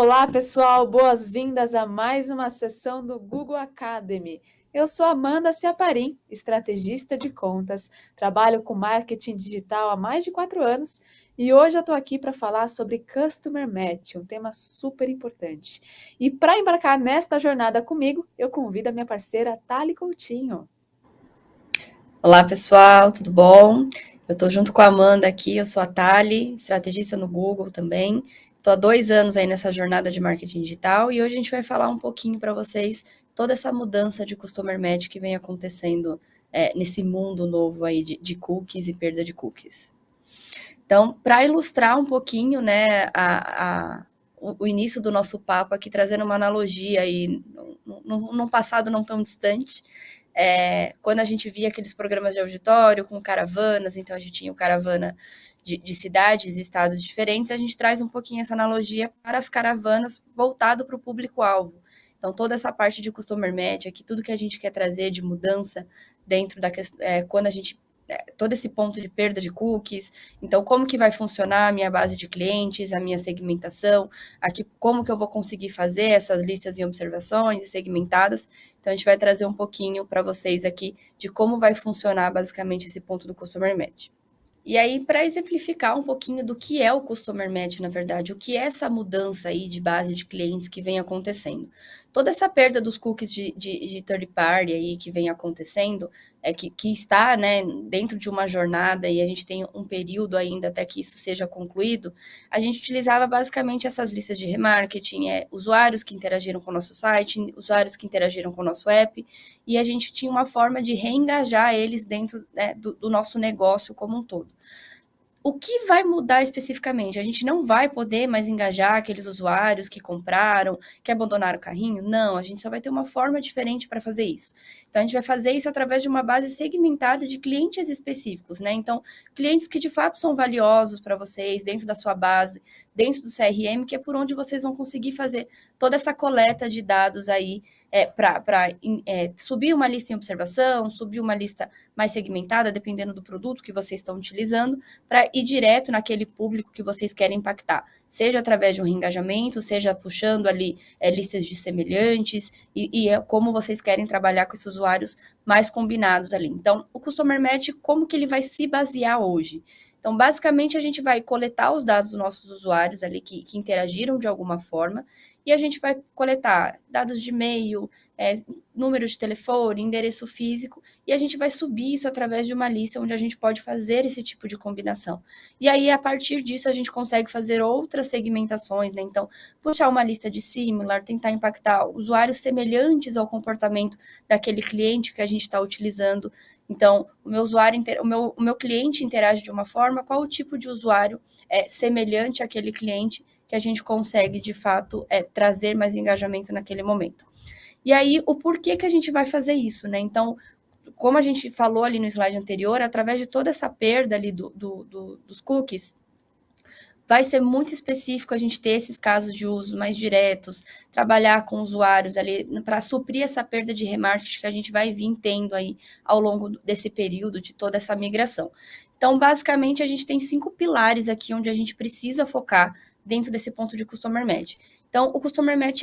Olá, pessoal, boas-vindas a mais uma sessão do Google Academy. Eu sou Amanda Ciaparim, estrategista de contas, trabalho com marketing digital há mais de 4 anos e hoje eu estou aqui para falar sobre Customer Match, um tema super importante. E para embarcar nesta jornada comigo, eu convido a minha parceira Thali Coutinho. Olá, pessoal, tudo bom? Eu estou junto com a Amanda aqui, eu sou a Thali, estrategista no Google também. Estou há 2 anos aí nessa jornada de marketing digital e hoje a gente vai falar um pouquinho para vocês toda essa mudança de Customer Match que vem acontecendo nesse mundo novo aí de cookies e perda de cookies. Então, para ilustrar um pouquinho, né, o início do nosso papo aqui, trazendo uma analogia aí num passado não tão distante, quando a gente via aqueles programas de auditório com caravanas, então a gente tinha o caravana de cidades e estados diferentes, a gente traz um pouquinho essa analogia para as caravanas voltado para o público-alvo. Então, toda essa parte de Customer Match, aqui, tudo que a gente quer trazer de mudança dentro da questão, quando a gente todo esse ponto de perda de cookies, então como que vai funcionar a minha base de clientes, a minha segmentação, aqui como que eu vou conseguir fazer essas listas e observações e segmentadas, então a gente vai trazer um pouquinho para vocês aqui de como vai funcionar basicamente esse ponto do Customer Match. E aí, para exemplificar um pouquinho do que é o Customer Match, na verdade, o que é essa mudança aí de base de clientes que vem acontecendo. Toda essa perda dos cookies de third party aí que vem acontecendo, que está, né, dentro de uma jornada e a gente tem um período ainda até que isso seja concluído, a gente utilizava basicamente essas listas de remarketing, usuários que interagiram com o nosso site, usuários que interagiram com o nosso app, e a gente tinha uma forma de reengajar eles dentro, né, do nosso negócio como um todo. O que vai mudar especificamente? A gente não vai poder mais engajar aqueles usuários que compraram, que abandonaram o carrinho? Não, a gente só vai ter uma forma diferente para fazer isso. Então, a gente vai fazer isso através de uma base segmentada de clientes específicos, né? Então, clientes que de fato são valiosos para vocês, dentro da sua base, dentro do CRM, que é por onde vocês vão conseguir fazer toda essa coleta de dados aí para subir uma lista em observação, subir uma lista mais segmentada, dependendo do produto que vocês estão utilizando, para ir direto naquele público que vocês querem impactar, seja através de um reengajamento, seja puxando ali listas de semelhantes, e como vocês querem trabalhar com esses usuários mais combinados ali. Então, o Customer Match, como que ele vai se basear hoje? Então, basicamente, a gente vai coletar os dados dos nossos usuários ali que interagiram de alguma forma, e a gente vai coletar dados de e-mail, número de telefone, endereço físico, e a gente vai subir isso através de uma lista onde a gente pode fazer esse tipo de combinação. E aí, a partir disso, a gente consegue fazer outras segmentações, né? Então, puxar uma lista de similar, tentar impactar usuários semelhantes ao comportamento daquele cliente que a gente está utilizando. Então, o meu usuário, o meu cliente interage de uma forma, qual o tipo de usuário semelhante àquele cliente que a gente consegue, de fato, trazer mais engajamento naquele momento. E aí, o porquê que a gente vai fazer isso, né? Então, como a gente falou ali no slide anterior, através de toda essa perda ali dos cookies, vai ser muito específico a gente ter esses casos de uso mais diretos, trabalhar com usuários ali para suprir essa perda de remarketing que a gente vai vir tendo aí ao longo desse período de toda essa migração. Então, basicamente, a gente tem 5 pilares aqui onde a gente precisa focar dentro desse ponto de Customer Match. Então, o Customer Match,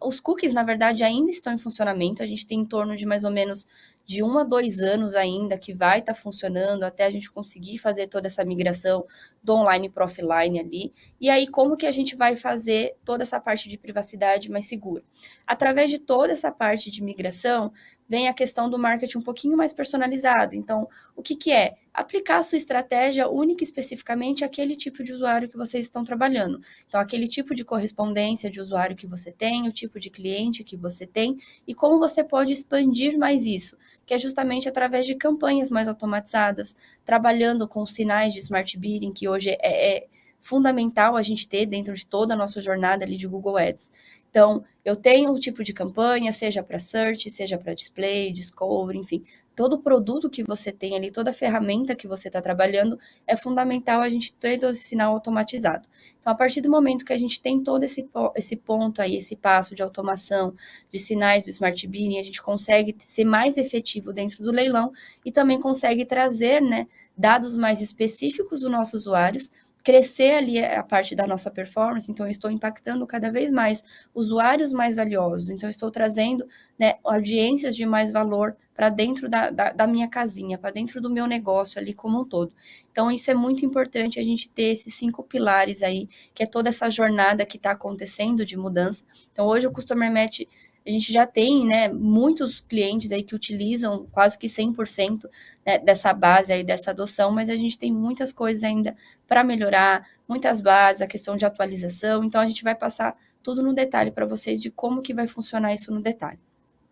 os cookies, na verdade, ainda estão em funcionamento. A gente tem em torno de mais ou menos de 1 a 2 anos ainda que vai estar funcionando até a gente conseguir fazer toda essa migração do online para offline ali. E aí, como que a gente vai fazer toda essa parte de privacidade mais segura? Através de toda essa parte de migração, vem a questão do marketing um pouquinho mais personalizado. Então, o que é? Aplicar a sua estratégia única e especificamente àquele tipo de usuário que vocês estão trabalhando. Então, aquele tipo de correspondência de usuário que você tem, o tipo de cliente que você tem e como você pode expandir mais isso, que é justamente através de campanhas mais automatizadas, trabalhando com sinais de smart bidding, que hoje é fundamental a gente ter dentro de toda a nossa jornada ali de Google Ads. Então, eu tenho o tipo de campanha, seja para search, seja para display, discovery, enfim, todo produto que você tem ali, toda ferramenta que você está trabalhando, é fundamental a gente ter todo esse sinal automatizado. Então, a partir do momento que a gente tem todo esse ponto aí, esse passo de automação, de sinais do Smart Bidding, a gente consegue ser mais efetivo dentro do leilão e também consegue trazer, né, dados mais específicos dos nossos usuários crescer ali a parte da nossa performance, então eu estou impactando cada vez mais usuários mais valiosos, então eu estou trazendo, né, audiências de mais valor para dentro da minha casinha, para dentro do meu negócio ali como um todo. Então isso é muito importante a gente ter esses 5 pilares aí, que é toda essa jornada que está acontecendo de mudança. Então hoje o Customer Match a gente já tem, né, muitos clientes aí que utilizam quase que 100%, né, dessa base aí, dessa adoção, mas a gente tem muitas coisas ainda para melhorar, muitas bases, a questão de atualização, então a gente vai passar tudo no detalhe para vocês de como que vai funcionar isso no detalhe.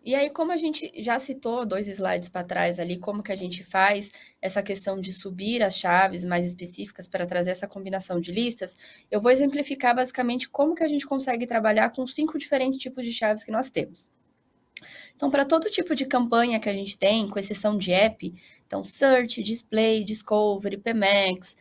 E aí, como a gente já citou 2 slides para trás ali, como que a gente faz essa questão de subir as chaves mais específicas para trazer essa combinação de listas, eu vou exemplificar basicamente como que a gente consegue trabalhar com 5 diferentes tipos de chaves que nós temos. Então, para todo tipo de campanha que a gente tem, com exceção de app, então Search, Display, Discovery, PMax,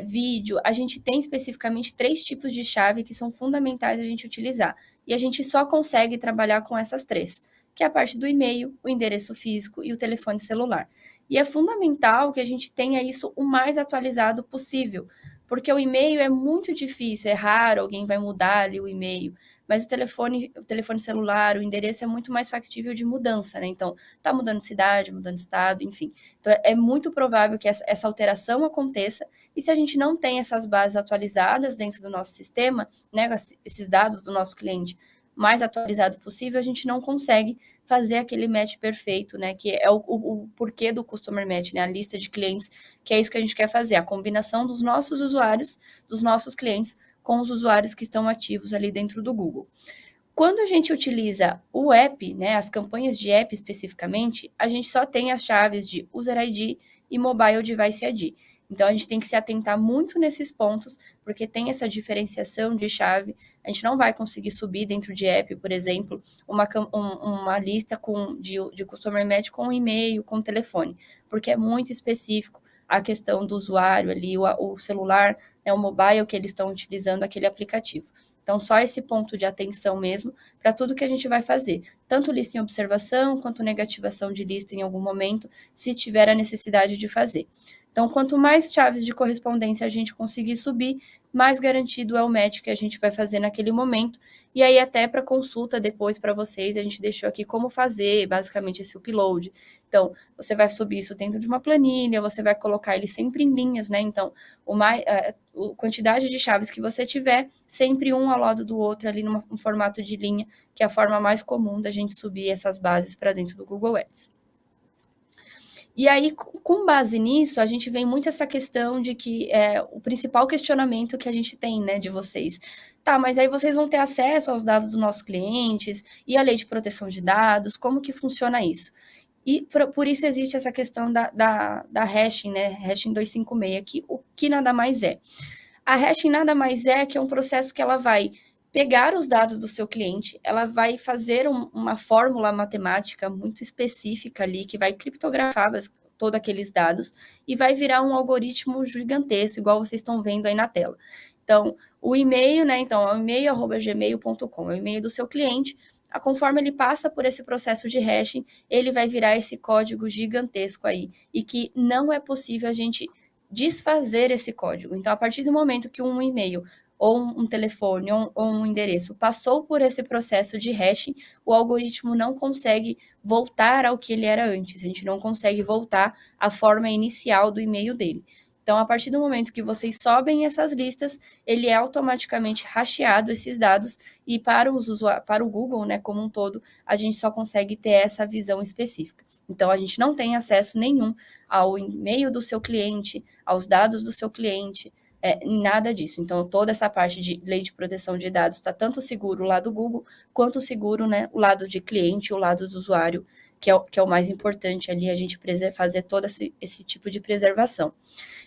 vídeo, a gente tem especificamente 3 tipos de chave que são fundamentais a gente utilizar. E a gente só consegue trabalhar com essas 3, que é a parte do e-mail, o endereço físico e o telefone celular. E é fundamental que a gente tenha isso o mais atualizado possível, porque o e-mail é muito difícil, é raro, alguém vai mudar ali o e-mail, mas o telefone celular, o endereço é muito mais factível de mudança, né? Então, tá mudando de cidade, mudando de estado, enfim. Então, é muito provável que essa alteração aconteça, e se a gente não tem essas bases atualizadas dentro do nosso sistema, né, esses dados do nosso cliente mais atualizado possível, a gente não consegue fazer aquele match perfeito, né? Que é o porquê do Customer Match, né? A lista de clientes, que é isso que a gente quer fazer, a combinação dos nossos usuários, dos nossos clientes, com os usuários que estão ativos ali dentro do Google. Quando a gente utiliza o app, né, as campanhas de app especificamente, a gente só tem as chaves de User ID e Mobile Device ID. Então, a gente tem que se atentar muito nesses pontos, porque tem essa diferenciação de chave. A gente não vai conseguir subir dentro de app, por exemplo, uma lista de Customer Match com e-mail, com telefone, porque é muito específico a questão do usuário ali, o celular, né, o mobile que eles estão utilizando aquele aplicativo. Então, só esse ponto de atenção mesmo para tudo que a gente vai fazer, tanto lista em observação, quanto negativação de lista em algum momento, se tiver a necessidade de fazer. Então, quanto mais chaves de correspondência a gente conseguir subir, mais garantido é o match que a gente vai fazer naquele momento. E aí, até para consulta depois para vocês, a gente deixou aqui como fazer, basicamente, esse upload. Então, você vai subir isso dentro de uma planilha, você vai colocar ele sempre em linhas, né? Então, a quantidade de chaves que você tiver, sempre um ao lado do outro ali num formato de linha, que é a forma mais comum da gente subir essas bases para dentro do Google Ads. E aí, com base nisso, a gente vem muito essa questão de que o principal questionamento que a gente tem, né, de vocês. Tá, mas aí vocês vão ter acesso aos dados dos nossos clientes e a lei de proteção de dados, como que funciona isso? E por isso existe essa questão da hashing, né, hashing 256, que nada mais é. A hashing nada mais é que é um processo que ela vai pegar os dados do seu cliente, ela vai fazer uma fórmula matemática muito específica ali, que vai criptografar todos aqueles dados e vai virar um algoritmo gigantesco, igual vocês estão vendo aí na tela. Então, o e-mail, né? Então, é o e-mail@gmail.com, é o e-mail do seu cliente. Conforme ele passa por esse processo de hashing, ele vai virar esse código gigantesco aí, e que não é possível a gente desfazer esse código. Então, a partir do momento que um e-mail ou um telefone ou um endereço passou por esse processo de hashing, o algoritmo não consegue voltar ao que ele era antes, a gente não consegue voltar à forma inicial do e-mail dele. Então, a partir do momento que vocês sobem essas listas, ele é automaticamente hasheado esses dados e para o Google, né, como um todo, a gente só consegue ter essa visão específica. Então, a gente não tem acesso nenhum ao e-mail do seu cliente, aos dados do seu cliente, nada disso. Então, toda essa parte de lei de proteção de dados está tanto seguro o lado do Google, quanto seguro, né, o lado de cliente, o lado do usuário, que é o mais importante ali, a gente fazer todo esse tipo de preservação.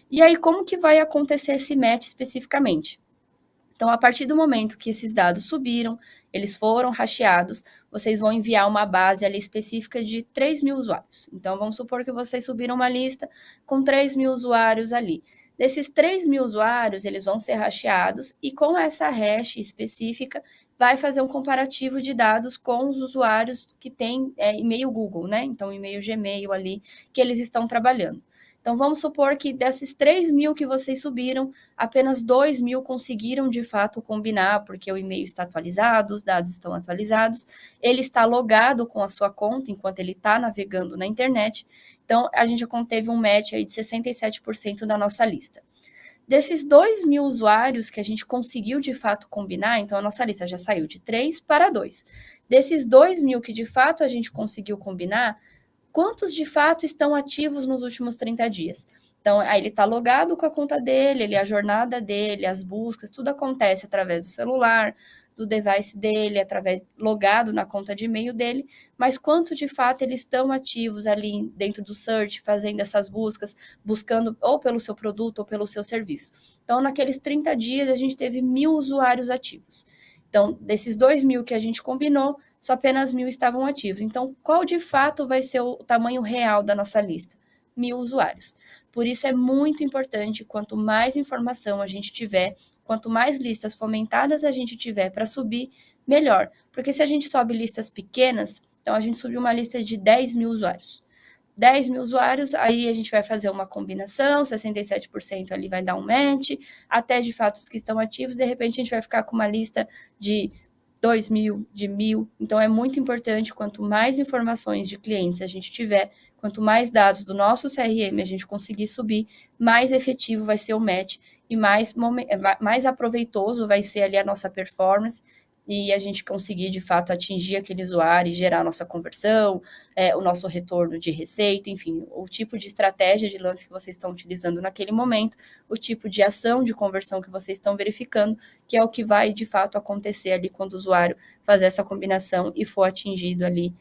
E aí, como que vai acontecer esse match especificamente? Então, a partir do momento que esses dados subiram, eles foram hasheados, vocês vão enviar uma base ali específica de 3.000 usuários. Então, vamos supor que vocês subiram uma lista com 3.000 usuários ali. Desses 3.000 usuários, eles vão ser hasheados e com essa hash específica, vai fazer um comparativo de dados com os usuários que têm e-mail Google, né? Então, e-mail Gmail ali, que eles estão trabalhando. Então, vamos supor que desses 3.000 que vocês subiram, apenas 2.000 conseguiram, de fato, combinar, porque o e-mail está atualizado, os dados estão atualizados, ele está logado com a sua conta enquanto ele está navegando na internet. Então, a gente teve um match aí de 67% da nossa lista. Desses 2.000 usuários que a gente conseguiu, de fato, combinar, então a nossa lista já saiu de 3 para 2. Desses 2.000 que, de fato, a gente conseguiu combinar, quantos, de fato, estão ativos nos últimos 30 dias? Então, aí ele está logado com a conta dele, a jornada dele, as buscas, tudo acontece através do celular, do device dele, logado na conta de e-mail dele, mas quanto de fato eles estão ativos ali dentro do search, fazendo essas buscas, buscando ou pelo seu produto ou pelo seu serviço. Então, naqueles 30 dias, a gente teve 1.000 usuários ativos. Então, desses 2.000 que a gente combinou, só apenas 1.000 estavam ativos. Então, qual de fato vai ser o tamanho real da nossa lista? 1.000 usuários. Por isso é muito importante, quanto mais informação a gente tiver, quanto mais listas fomentadas a gente tiver para subir, melhor. Porque se a gente sobe listas pequenas, então a gente subiu uma lista de 10.000 usuários. 10.000 usuários, aí a gente vai fazer uma combinação, 67% ali vai dar um match, até de fato os que estão ativos, de repente a gente vai ficar com uma lista de 2.000, de 1.000. Então, é muito importante, quanto mais informações de clientes a gente tiver, quanto mais dados do nosso CRM a gente conseguir subir, mais efetivo vai ser o match e mais aproveitoso vai ser ali a nossa performance e a gente conseguir, de fato, atingir aquele usuário e gerar a nossa conversão, o nosso retorno de receita, enfim, o tipo de estratégia de lance que vocês estão utilizando naquele momento, o tipo de ação de conversão que vocês estão verificando, que é o que vai, de fato, acontecer ali quando o usuário fazer essa combinação e for atingido ali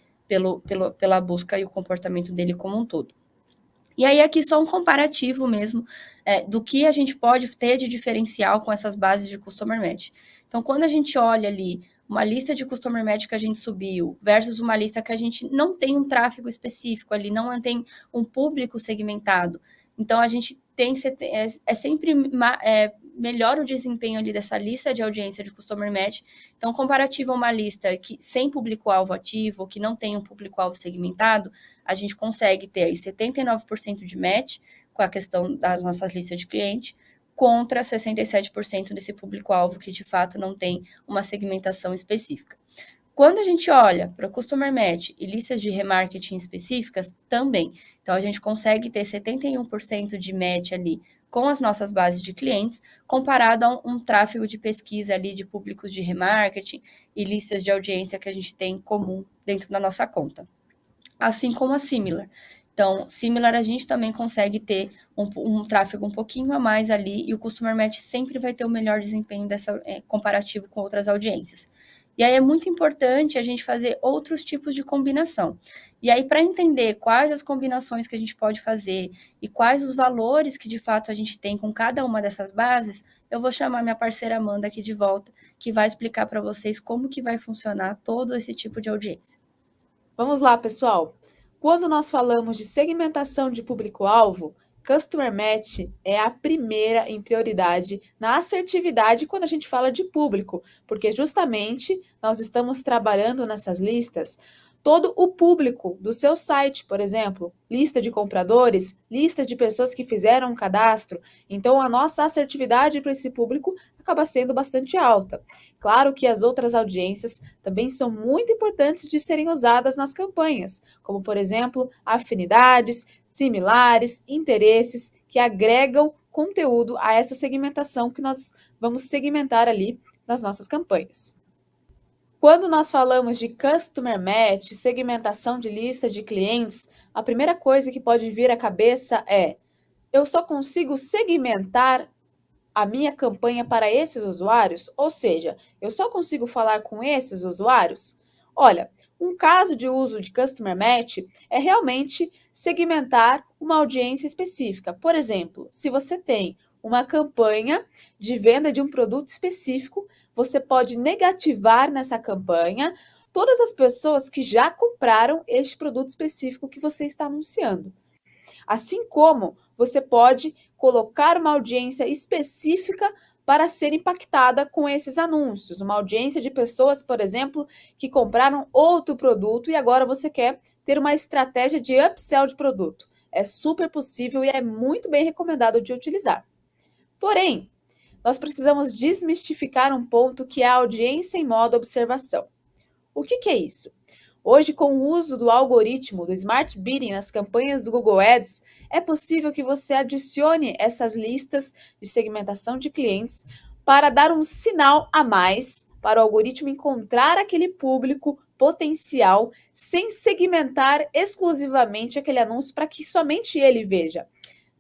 pela busca e o comportamento dele como um todo. E aí, aqui só um comparativo mesmo do que a gente pode ter de diferencial com essas bases de Customer Match. Então, quando a gente olha ali uma lista de Customer Match que a gente subiu versus uma lista que a gente não tem um tráfego específico ali, não tem um público segmentado. Então, a gente tem sempre melhor o desempenho ali dessa lista de audiência de Customer Match. Então, comparativo a uma lista que sem público-alvo ativo, que não tem um público-alvo segmentado, a gente consegue ter aí 79% de match com a questão das nossas listas de cliente, contra 67% desse público-alvo que, de fato, não tem uma segmentação específica. Quando a gente olha para o Customer Match e listas de remarketing específicas, também. Então, a gente consegue ter 71% de match ali com as nossas bases de clientes, comparado a um tráfego de pesquisa ali de públicos de remarketing e listas de audiência que a gente tem em comum dentro da nossa conta. Assim como a Similar. Então, Similar a gente também consegue ter um tráfego um pouquinho a mais ali e o Customer Match sempre vai ter o melhor desempenho comparativo com outras audiências. E aí é muito importante a gente fazer outros tipos de combinação. E aí, para entender quais as combinações que a gente pode fazer e quais os valores que de fato a gente tem com cada uma dessas bases, eu vou chamar minha parceira Amanda aqui de volta, que vai explicar para vocês como que vai funcionar todo esse tipo de audiência. Vamos lá, pessoal. Quando nós falamos de segmentação de público-alvo, Customer Match é a primeira em prioridade na assertividade quando a gente fala de público, porque justamente nós estamos trabalhando nessas listas todo o público do seu site, por exemplo, lista de compradores, lista de pessoas que fizeram um cadastro. Então, a nossa assertividade para esse público acaba sendo bastante alta. Claro que as outras audiências também são muito importantes de serem usadas nas campanhas, como, por exemplo, afinidades, similares, interesses, que agregam conteúdo a essa segmentação que nós vamos segmentar ali nas nossas campanhas. Quando nós falamos de Customer Match, segmentação de lista de clientes, a primeira coisa que pode vir à cabeça é: eu só consigo segmentar a minha campanha para esses usuários? Ou seja, eu só consigo falar com esses usuários? Olha, um caso de uso de Customer Match é realmente segmentar uma audiência específica. Por exemplo, se você tem uma campanha de venda de um produto específico, você pode negativar nessa campanha todas as pessoas que já compraram este produto específico que você está anunciando. Assim como você pode colocar uma audiência específica para ser impactada com esses anúncios. Uma audiência de pessoas, por exemplo, que compraram outro produto e agora você quer ter uma estratégia de upsell de produto. É super possível e é muito bem recomendado de utilizar. Porém, nós precisamos desmistificar um ponto que é a audiência em modo observação. O que é isso? Hoje, com o uso do algoritmo do Smart Bidding nas campanhas do Google Ads, é possível que você adicione essas listas de segmentação de clientes para dar um sinal a mais para o algoritmo encontrar aquele público potencial sem segmentar exclusivamente aquele anúncio para que somente ele veja.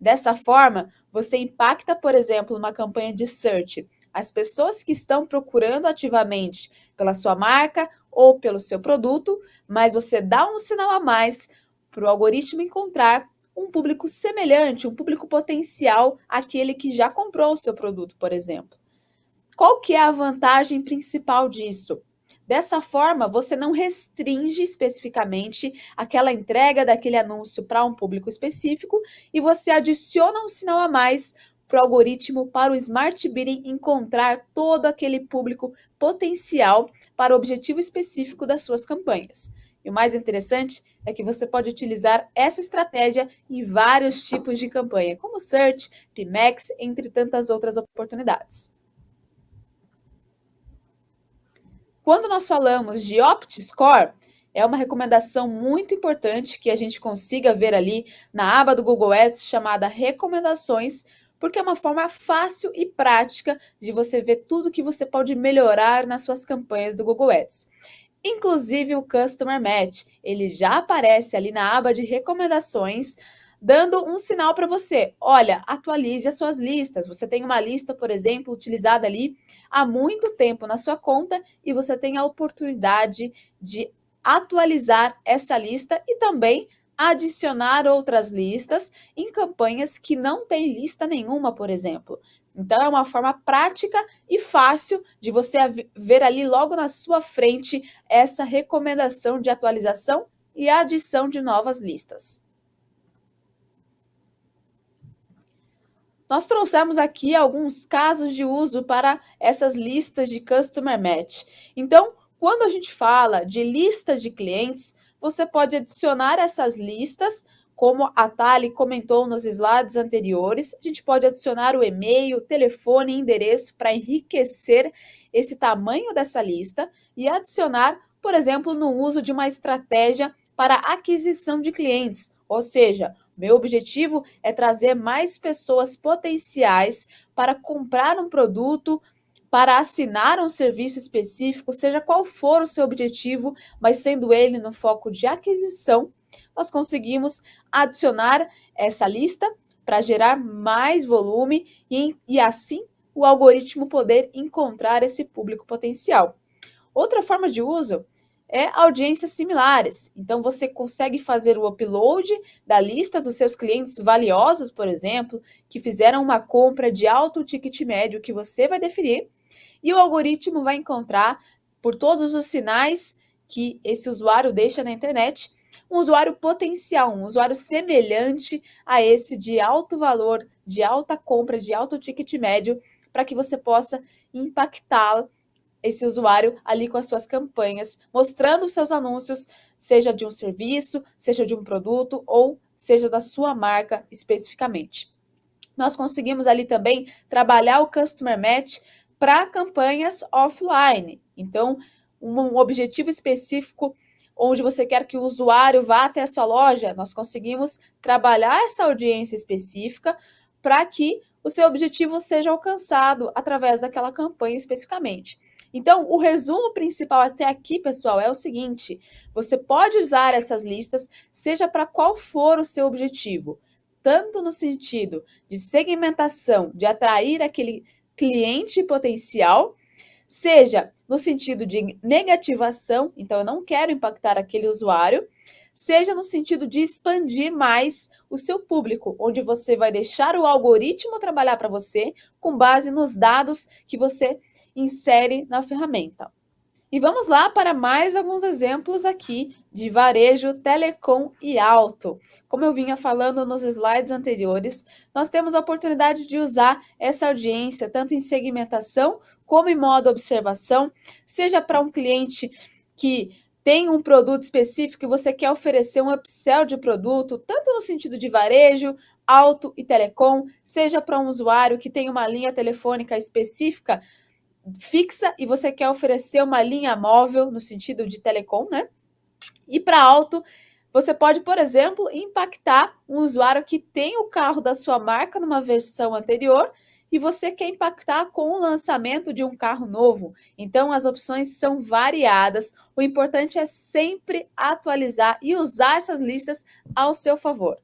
Dessa forma, você impacta, por exemplo, numa campanha de search, as pessoas que estão procurando ativamente pela sua marca ou pelo seu produto, mas você dá um sinal a mais para o algoritmo encontrar um público semelhante, um público potencial àquele que já comprou o seu produto, por exemplo. Qual que é a vantagem principal disso? Dessa forma, você não restringe especificamente aquela entrega daquele anúncio para um público específico e você adiciona um sinal a mais para o algoritmo, para o Smart Bidding encontrar todo aquele público potencial para o objetivo específico das suas campanhas. E o mais interessante é que você pode utilizar essa estratégia em vários tipos de campanha, como Search, PMax, entre tantas outras oportunidades. Quando nós falamos de OptScore, é uma recomendação muito importante que a gente consiga ver ali na aba do Google Ads chamada Recomendações, porque é uma forma fácil e prática de você ver tudo que você pode melhorar nas suas campanhas do Google Ads. Inclusive o Customer Match, ele já aparece ali na aba de recomendações, dando um sinal para você. Olha, atualize as suas listas. Você tem uma lista, por exemplo, utilizada ali há muito tempo na sua conta e você tem a oportunidade de atualizar essa lista e também adicionar outras listas em campanhas que não têm lista nenhuma, por exemplo. Então, é uma forma prática e fácil de você ver ali logo na sua frente essa recomendação de atualização e adição de novas listas. Nós trouxemos aqui alguns casos de uso para essas listas de Customer Match. Então, quando a gente fala de listas de clientes, você pode adicionar essas listas, como a Thali comentou nos slides anteriores. A gente pode adicionar o e-mail, telefone e endereço para enriquecer esse tamanho dessa lista e adicionar, por exemplo, no uso de uma estratégia para aquisição de clientes, ou seja, meu objetivo é trazer mais pessoas potenciais para comprar um produto, para assinar um serviço específico, seja qual for o seu objetivo, mas sendo ele no foco de aquisição, nós conseguimos adicionar essa lista para gerar mais volume e assim o algoritmo poder encontrar esse público potencial. Outra forma de uso é audiências similares. Então, você consegue fazer o upload da lista dos seus clientes valiosos, por exemplo, que fizeram uma compra de alto ticket médio que você vai definir, e o algoritmo vai encontrar, por todos os sinais que esse usuário deixa na internet, um usuário potencial, um usuário semelhante a esse de alto valor, de alta compra, de alto ticket médio, para que você possa impactá-lo esse usuário ali com as suas campanhas, mostrando os seus anúncios, seja de um serviço, seja de um produto ou seja da sua marca especificamente. Nós conseguimos ali também trabalhar o Customer Match para campanhas offline. Então, um objetivo específico onde você quer que o usuário vá até a sua loja, nós conseguimos trabalhar essa audiência específica para que o seu objetivo seja alcançado através daquela campanha especificamente. Então, o resumo principal até aqui, pessoal, é o seguinte: você pode usar essas listas, seja para qual for o seu objetivo, tanto no sentido de segmentação, de atrair aquele cliente potencial, seja no sentido de negativação, então eu não quero impactar aquele usuário, seja no sentido de expandir mais o seu público, onde você vai deixar o algoritmo trabalhar para você com base nos dados que você insere na ferramenta. E vamos lá para mais alguns exemplos aqui de varejo, telecom e auto. Como eu vinha falando nos slides anteriores, nós temos a oportunidade de usar essa audiência tanto em segmentação como em modo observação, seja para um cliente que tem um produto específico e você quer oferecer um upsell de produto, tanto no sentido de varejo, auto e telecom, seja para um usuário que tem uma linha telefônica específica, fixa, e você quer oferecer uma linha móvel no sentido de telecom, né? E para auto, você pode, por exemplo, impactar um usuário que tem o carro da sua marca numa versão anterior e você quer impactar com o lançamento de um carro novo. Então, as opções são variadas. O importante é sempre atualizar e usar essas listas ao seu favor.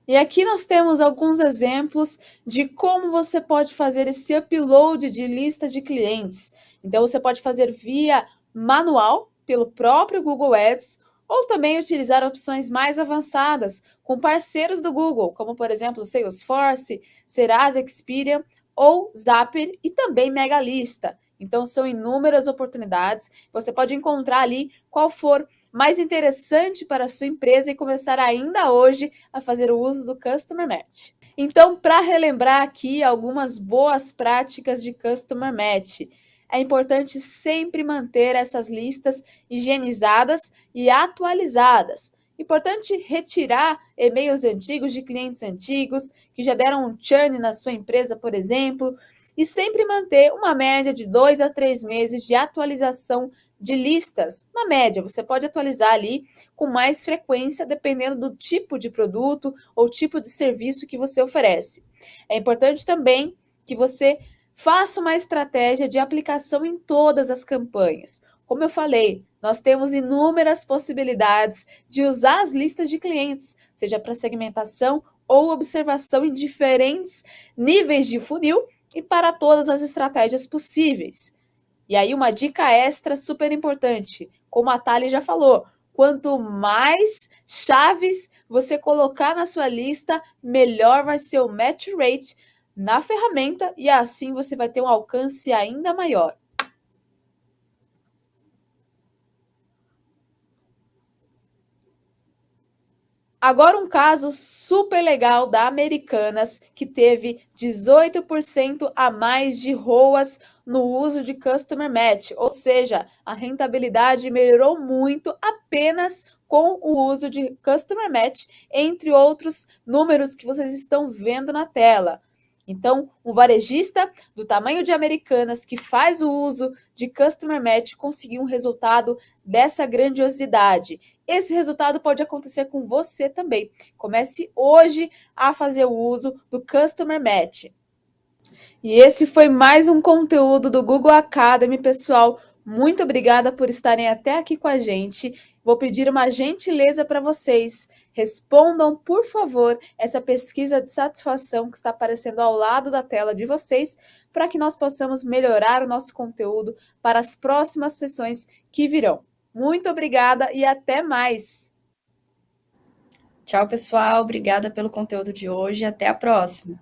E aqui nós temos alguns exemplos de como você pode fazer esse upload de lista de clientes. Então, você pode fazer via manual, pelo próprio Google Ads, ou também utilizar opções mais avançadas com parceiros do Google, como, por exemplo, Salesforce, Serasa Experian ou Zapier e também Megalista. Então, são inúmeras oportunidades. Você pode encontrar ali qual for mais interessante para a sua empresa e começar ainda hoje a fazer o uso do Customer Match. Então, para relembrar aqui algumas boas práticas de Customer Match, é importante sempre manter essas listas higienizadas e atualizadas. Importante retirar e-mails antigos de clientes antigos que já deram um churn na sua empresa, por exemplo, e sempre manter uma média de 2 a 3 meses de atualização de listas. Na média, você pode atualizar ali com mais frequência, dependendo do tipo de produto ou tipo de serviço que você oferece. É importante também que você faça uma estratégia de aplicação em todas as campanhas. Como eu falei, nós temos inúmeras possibilidades de usar as listas de clientes, seja para segmentação ou observação em diferentes níveis de funil e para todas as estratégias possíveis. E aí uma dica extra super importante, como a Thali já falou, quanto mais chaves você colocar na sua lista, melhor vai ser o match rate na ferramenta e assim você vai ter um alcance ainda maior. Agora um caso super legal da Americanas, que teve 18% a mais de ROAS no uso de Customer Match, ou seja, a rentabilidade melhorou muito apenas com o uso de Customer Match, entre outros números que vocês estão vendo na tela. Então, um varejista do tamanho de Americanas que faz o uso de Customer Match conseguiu um resultado dessa grandiosidade. Esse resultado pode acontecer com você também. Comece hoje a fazer o uso do Customer Match. E esse foi mais um conteúdo do Google Academy, pessoal. Muito obrigada por estarem até aqui com a gente. Vou pedir uma gentileza para vocês. Respondam, por favor, essa pesquisa de satisfação que está aparecendo ao lado da tela de vocês, para que nós possamos melhorar o nosso conteúdo para as próximas sessões que virão. Muito obrigada e até mais! Tchau, pessoal. Obrigada pelo conteúdo de hoje. Até a próxima.